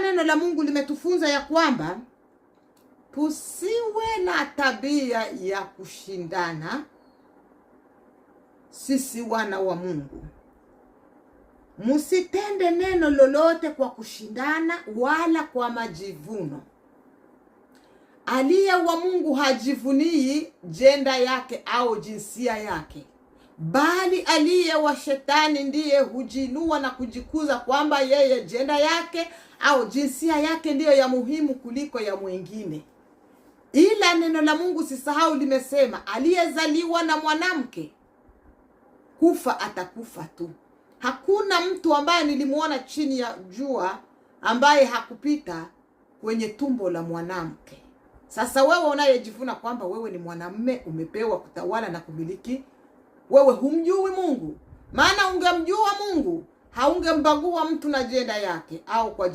neno la Mungu limetufunza ya kwamba tusiwe na tabia ya kushindana sisi wana wa Mungu. Musitende neno lolote kwa kushindana wala kwa majivuno. Aliye wa Mungu hajivunii jenda yake au jinsia yake, bali aliye wa shetani ndiye hujinua na kujikuza kwamba yeye jenda yake au jinsia yake ndiyo ya muhimu kuliko ya mwingine. Ila neno la Mungu sisahau limesema, aliyezaliwa na mwanamke kufa atakufa tu. Hakuna mtu ambaye nilimuona chini ya jua ambaye hakupita kwenye tumbo la mwanamke. Sasa wewe unayejivuna kwamba wewe ni mwanamume umepewa kutawala na kumiliki, wewe humjui Mungu. Maana ungemjua Mungu, haungembagua mtu na jenda yake au kwa